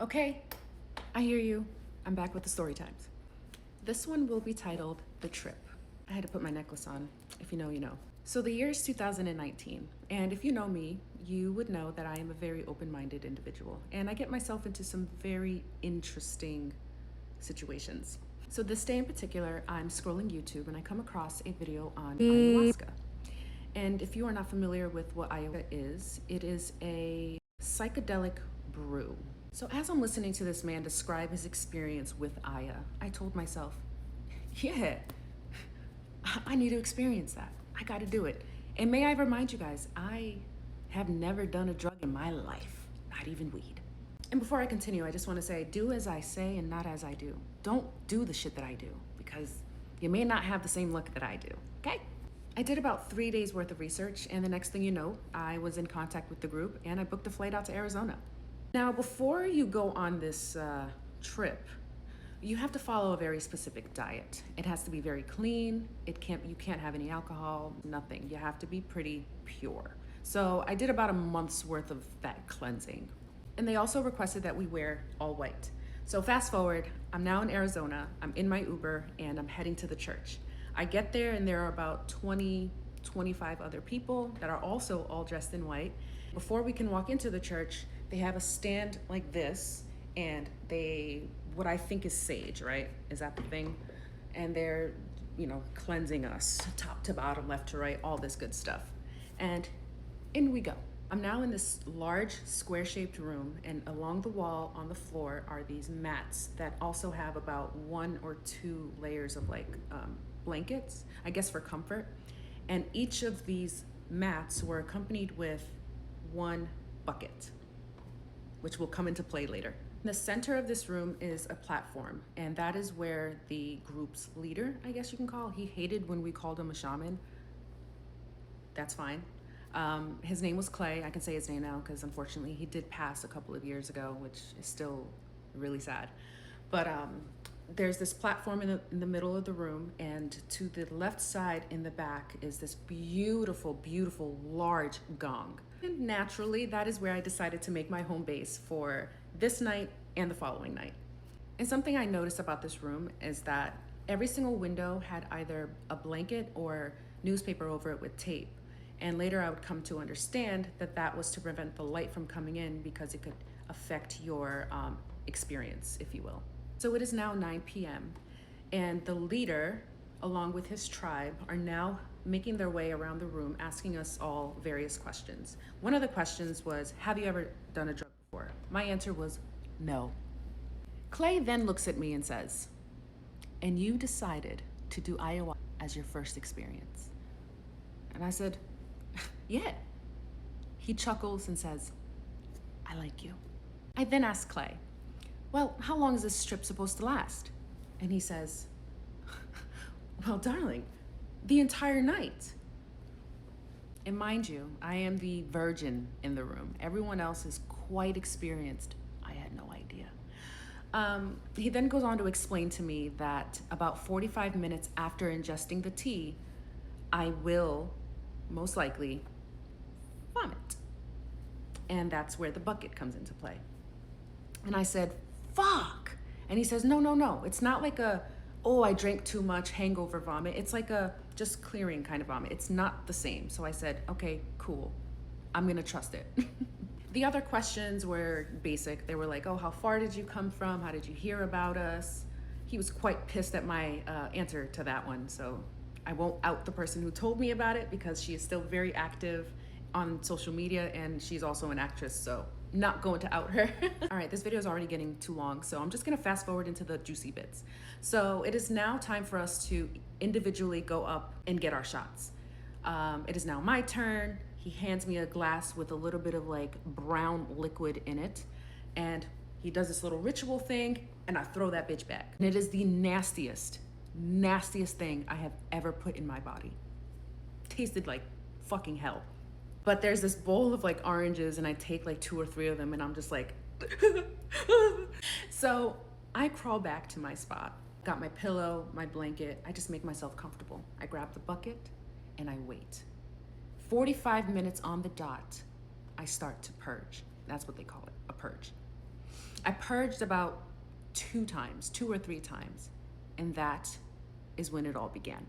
Okay, I hear you. I'm back with the story times. This one will be titled The Trip. I had to put my necklace on. If you know, you know. So the year is 2019, and if you know me, you would know that I am a very open minded individual, and I get myself into some very interesting situations. So this day in particular, I'm scrolling YouTube and I come across a video on ayahuasca. And if you are not familiar with what ayahuasca is, it is a psychedelic brew. So as I'm listening to this man describe his experience with Aya, I told myself, yeah, I need to experience that. I got to do it. And may I remind you guys, I have never done a drug in my life, not even weed. And before I continue, I just want to say, do as I say and not as I do. Don't do the shit that I do because you may not have the same luck that I do, okay? I did about 3 days worth of research, and the next thing you know, I was in contact with the group and I booked a flight out to Arizona. Now, before you go on this trip, you have to follow a very specific diet. It has to be very clean. You can't have any alcohol, nothing. You have to be pretty pure. So I did about a month's worth of that cleansing. And they also requested that we wear all white. So fast forward, I'm now in Arizona. I'm in my Uber and I'm heading to the church. I get there and there are about 20, 25 other people that are also all dressed in white. Before we can walk into the church, they have a stand like this and what I think is sage, right? Is that the thing? And they're, cleansing us top to bottom, left to right, all this good stuff. And in we go. I'm now in this large square-shaped room, and along the wall on the floor are these mats that also have about 1 or 2 layers of blankets, I guess for comfort. And each of these mats were accompanied with one bucket, which will come into play later. In the center of this room is a platform, and that is where the group's leader, I guess you can call, he hated when we called him a shaman. That's fine. His name was Clay. I can say his name now because unfortunately he did pass a couple of years ago, which is still really sad. But there's this platform in the middle of the room, and to the left side in the back is this beautiful, beautiful, large gong. And naturally, that is where I decided to make my home base for this night and the following night. And something I noticed about this room is that every single window had either a blanket or newspaper over it with tape. And later I would come to understand that that was to prevent the light from coming in because it could affect your experience, if you will. So it is now 9 p.m. and the leader, along with his tribe, are now making their way around the room asking us all various questions. One of the questions was, have you ever done a drug before? My answer was no. Clay then looks at me and says, and you decided to do ayahuasca as your first experience? And I said, yeah. He chuckles and says, I like you. I then ask Clay, well, how long is this trip supposed to last? And he says, well, darling, the entire night. And mind you, I am the virgin in the room. Everyone else is quite experienced. I had no idea. He then goes on to explain to me that about 45 minutes after ingesting the tea, I will most likely vomit. And that's where the bucket comes into play. And I said, fuck. And he says, no. It's not like I drank too much hangover vomit. It's like a just clearing kind of vomit. It's not the same. So I said, okay, cool. I'm gonna trust it. The other questions were basic. They were like, oh, how far did you come from? How did you hear about us? He was quite pissed at my answer to that one. So I won't out the person who told me about it because she is still very active on social media and she's also an actress, so not going to out her. All right, this video is already getting too long, so I'm just gonna fast forward into the juicy bits. So it is now time for us to individually go up and get our shots. It is now my turn. He hands me a glass with a little bit of brown liquid in it, and he does this little ritual thing, and I throw that bitch back. And it is the nastiest thing I have ever put in my body. Tasted like fucking hell. But there's this bowl of oranges, and I take 2 or 3 of them, and I'm just like, so I crawl back to my spot. Got my pillow, my blanket. I just make myself comfortable. I grab the bucket and I wait. 45 minutes on the dot, I start to purge. That's what they call it, a purge. I purged about 2 or 3 times, and that is when it all began.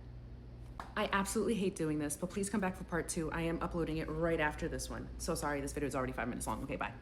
I absolutely hate doing this, but please come back for part 2. I am uploading it right after this one. So sorry, this video is already 5 minutes long. Okay, bye.